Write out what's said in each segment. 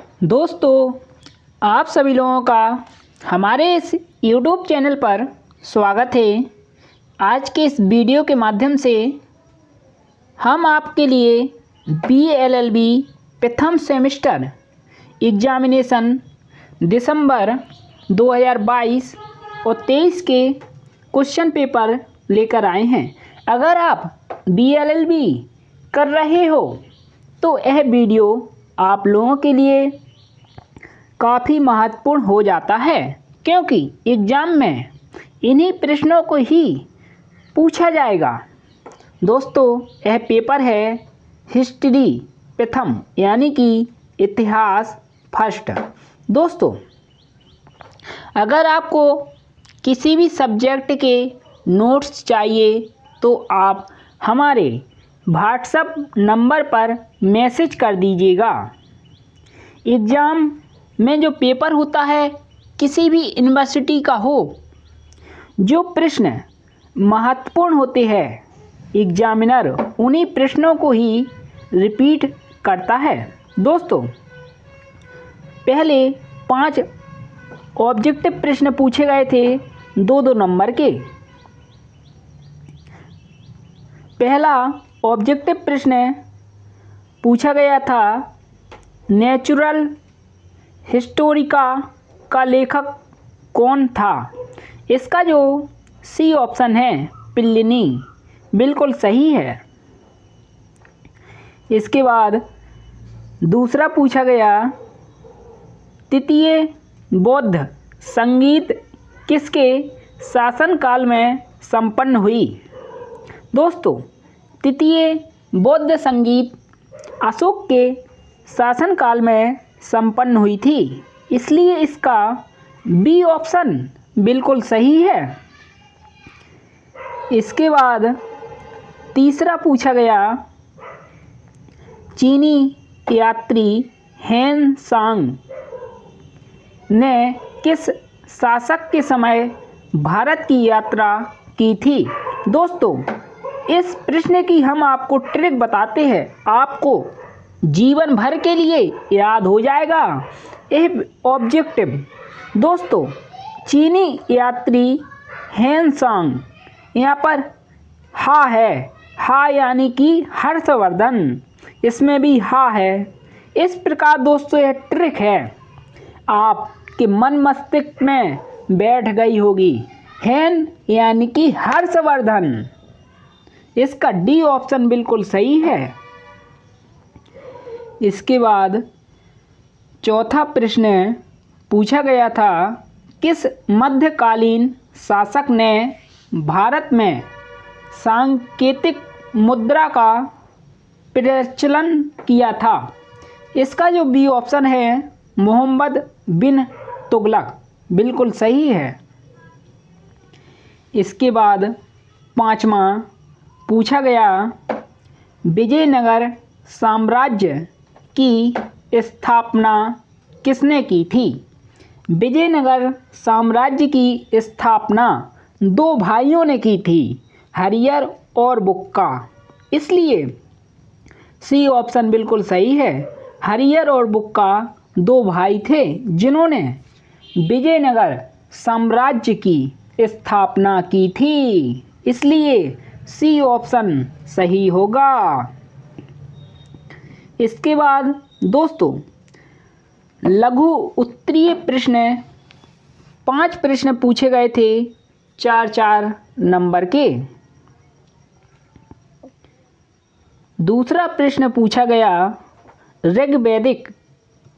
दोस्तों, आप सभी लोगों का हमारे इस YouTube चैनल पर स्वागत है। आज के इस वीडियो के माध्यम से हम आपके लिए BLLB प्रथम सेमेस्टर एग्जामिनेशन दिसंबर 2022 और 23 के क्वेश्चन पेपर लेकर आए हैं। अगर आप BLLB कर रहे हो तो यह वीडियो आप लोगों के लिए काफ़ी महत्वपूर्ण हो जाता है, क्योंकि एग्ज़ाम में इन्हीं प्रश्नों को ही पूछा जाएगा। दोस्तों, यह पेपर है हिस्ट्री प्रथम यानी कि इतिहास फर्स्ट। दोस्तों, अगर आपको किसी भी सब्जेक्ट के नोट्स चाहिए तो आप हमारे व्हाट्सएप नंबर पर मैसेज कर दीजिएगा। एग्ज़ाम में जो पेपर होता है किसी भी यूनिवर्सिटी का हो, जो प्रश्न महत्वपूर्ण होते हैं एग्जामिनर उन्हीं प्रश्नों को ही रिपीट करता है। दोस्तों, पहले 5 ऑब्जेक्टिव प्रश्न पूछे गए थे 2-2 नंबर के। पहला ऑब्जेक्टिव प्रश्न पूछा गया था नेचुरल हिस्टोरिका का लेखक कौन था। इसका जो सी ऑप्शन है प्लिनी, बिल्कुल सही है। इसके बाद दूसरा पूछा गया तृतीय बौद्ध संगीत किसके शासनकाल में संपन्न हुई। दोस्तों, तृतीय बौद्ध संगीत अशोक के शासनकाल में संपन्न हुई थी, इसलिए इसका बी ऑप्शन बिल्कुल सही है। इसके बाद तीसरा पूछा गया चीनी यात्री हेन सांग ने किस शासक के समय भारत की यात्रा की थी। दोस्तों, इस प्रश्न की हम आपको ट्रिक बताते हैं, आपको जीवन भर के लिए याद हो जाएगा यह ऑब्जेक्टिव। दोस्तों, चीनी यात्री हेन सांग, यहाँ पर हा है, हा यानी कि हर्षवर्धन, इसमें भी हा है। इस प्रकार दोस्तों यह ट्रिक है, आपके मन मस्तिष्क में बैठ गई होगी। हेन यानी कि हर्षवर्धन, इसका डी ऑप्शन बिल्कुल सही है। इसके बाद चौथा प्रश्न पूछा गया था किस मध्यकालीन शासक ने भारत में सांकेतिक मुद्रा का प्रचलन किया था। इसका जो बी ऑप्शन है मोहम्मद बिन तुगलक, बिल्कुल सही है। इसके बाद पांचवा पूछा गया विजयनगर साम्राज्य की स्थापना किसने की थी। विजयनगर साम्राज्य की स्थापना 2 भाइयों ने की थी, हरियर और बुक्का, इसलिए सी ऑप्शन बिल्कुल सही है। हरियर और बुक्का 2 भाई थे जिन्होंने विजयनगर साम्राज्य की स्थापना की थी, इसलिए सी ऑप्शन सही होगा। इसके बाद दोस्तों लघु उत्तरीय प्रश्न 5 प्रश्न पूछे गए थे 4-4 नंबर के। दूसरा प्रश्न पूछा गया ऋग्वैदिक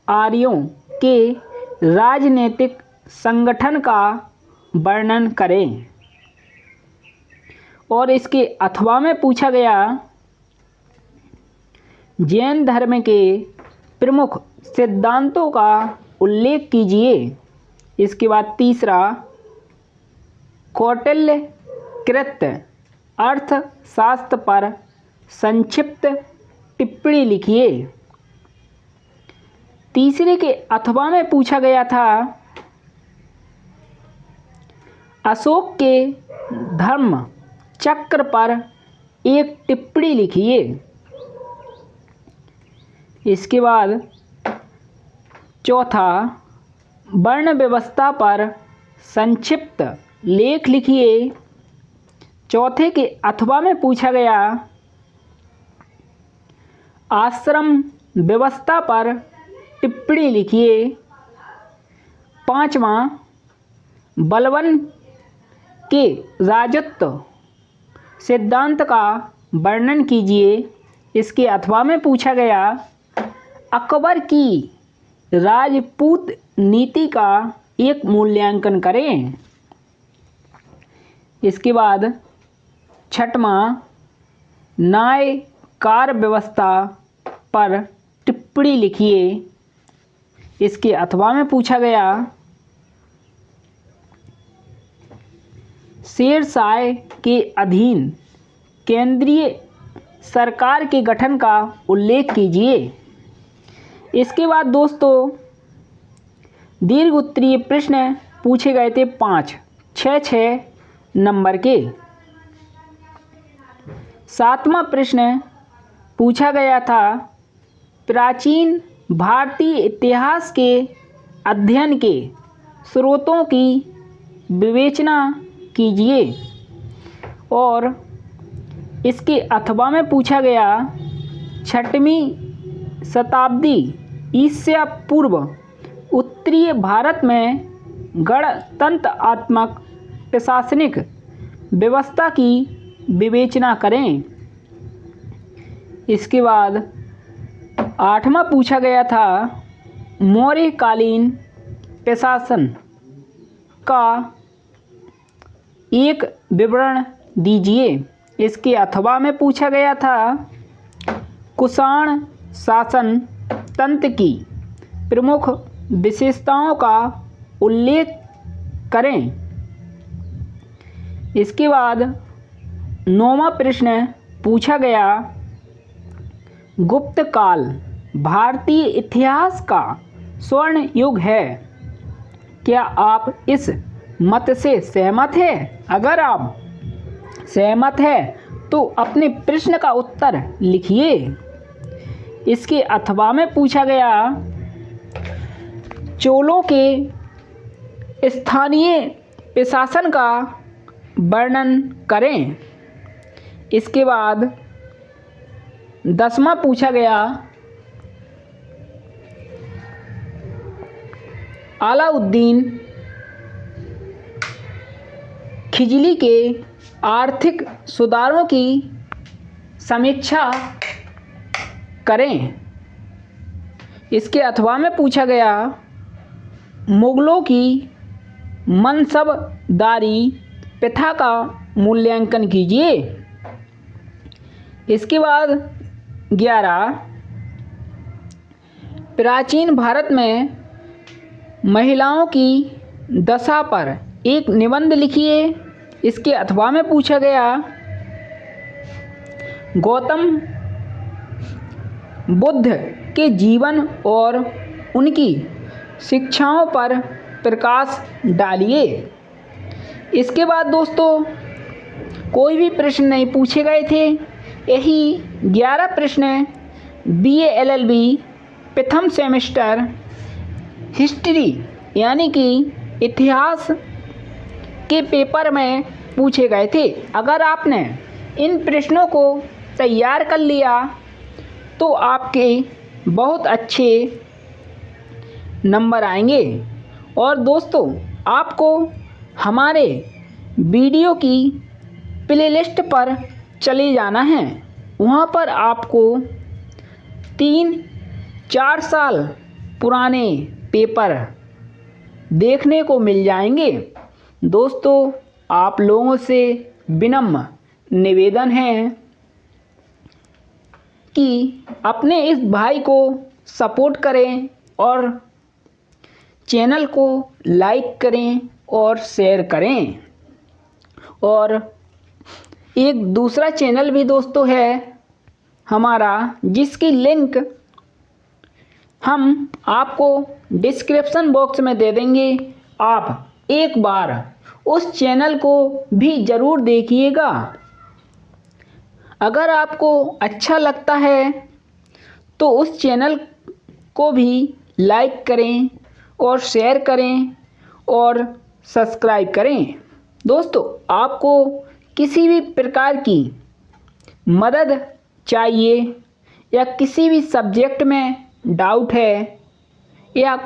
आर्यों के राजनीतिक संगठन का वर्णन करें। और इसके अथवा में पूछा गया जैन धर्म के प्रमुख सिद्धांतों का उल्लेख कीजिए। इसके बाद तीसरा कौटिल्य कृत अर्थशास्त्र पर संक्षिप्त टिप्पणी लिखिए। तीसरे के अथवा में पूछा गया था अशोक के धर्म चक्र पर एक टिप्पणी लिखिए। इसके बाद चौथा, वर्ण व्यवस्था पर संक्षिप्त लेख लिखिए। चौथे के अथवा में पूछा गया आश्रम व्यवस्था पर टिप्पणी लिखिए। पांचवा, बलबन के राजत्व सिद्धांत का वर्णन कीजिए। इसके अथवा में पूछा गया अकबर की राजपूत नीति का एक मूल्यांकन करें। इसके बाद छठवां, न्याय कार्य व्यवस्था पर टिप्पणी लिखिए। इसके अथवा में पूछा गया शेरशाह के अधीन केंद्रीय सरकार के गठन का उल्लेख कीजिए। इसके बाद दोस्तों दीर्घ उत्तरीय प्रश्न पूछे गए थे 5, 6 नंबर के। 7वां प्रश्न पूछा गया था प्राचीन भारतीय इतिहास के अध्ययन के स्रोतों की विवेचना कीजिए। और इसके अथवा में पूछा गया 6वीं शताब्दी ईसा पूर्व उत्तरीय भारत में गणतंत्रात्मक प्रशासनिक व्यवस्था की विवेचना करें। इसके बाद 8वां पूछा गया था मौर्यकालीन प्रशासन का एक विवरण दीजिए। इसके अथवा में पूछा गया था कुषाण शासन तंत्र की प्रमुख विशेषताओं का उल्लेख करें। इसके बाद 9वां प्रश्न पूछा गया गुप्त काल भारतीय इतिहास का स्वर्ण युग है। क्या आप इस मत से सहमत हैं? अगर आप सहमत है तो अपने प्रश्न का उत्तर लिखिए। इसके अथवा में पूछा गया चोलों के स्थानीय प्रशासन का वर्णन करें। इसके बाद 10वां पूछा गया अलाउद्दीन खिलजी के आर्थिक सुधारों की समीक्षा करें। इसके अथवा में पूछा गया मुगलों की मनसबदारी प्रथा का मूल्यांकन कीजिए। इसके बाद 11 प्राचीन भारत में महिलाओं की दशा पर एक निबंध लिखिए। इसके अथवा में पूछा गया गौतम बुद्ध के जीवन और उनकी शिक्षाओं पर प्रकाश डालिए। इसके बाद दोस्तों कोई भी प्रश्न नहीं पूछे गए थे। यही 11 प्रश्न BA LLB प्रथम सेमेस्टर हिस्ट्री यानी कि इतिहास के पेपर में पूछे गए थे। अगर आपने इन प्रश्नों को तैयार कर लिया तो आपके बहुत अच्छे नंबर आएंगे। और दोस्तों आपको हमारे वीडियो की प्लेलिस्ट पर चले जाना है। वहाँ पर आपको 3-4 साल पुराने पेपर देखने को मिल जाएंगे। दोस्तों आप लोगों से विनम्र निवेदन है कि अपने इस भाई को सपोर्ट करें और चैनल को लाइक करें और शेयर करें। और एक दूसरा चैनल भी दोस्तों है हमारा जिसकी लिंक हम आपको डिस्क्रिप्शन बॉक्स में दे देंगे। आप एक बार उस चैनल को भी ज़रूर देखिएगा। अगर आपको अच्छा लगता है तो उस चैनल को भी लाइक करें और शेयर करें और सब्सक्राइब करें। दोस्तों, आपको किसी भी प्रकार की मदद चाहिए या किसी भी सब्जेक्ट में डाउट है या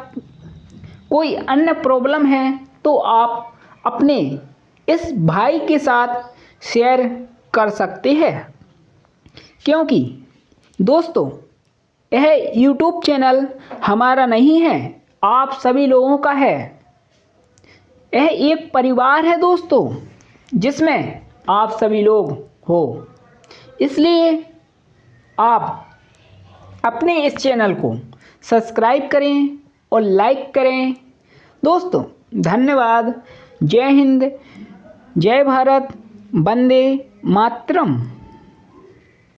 कोई अन्य प्रॉब्लम है तो आप अपने इस भाई के साथ शेयर कर सकते हैं, क्योंकि दोस्तों यह YouTube चैनल हमारा नहीं है, आप सभी लोगों का है। यह एक परिवार है दोस्तों, जिसमें आप सभी लोग हो। इसलिए आप अपने इस चैनल को सब्सक्राइब करें और लाइक करें। दोस्तों धन्यवाद। जय हिंद, जय भारत, वंदे मातरम।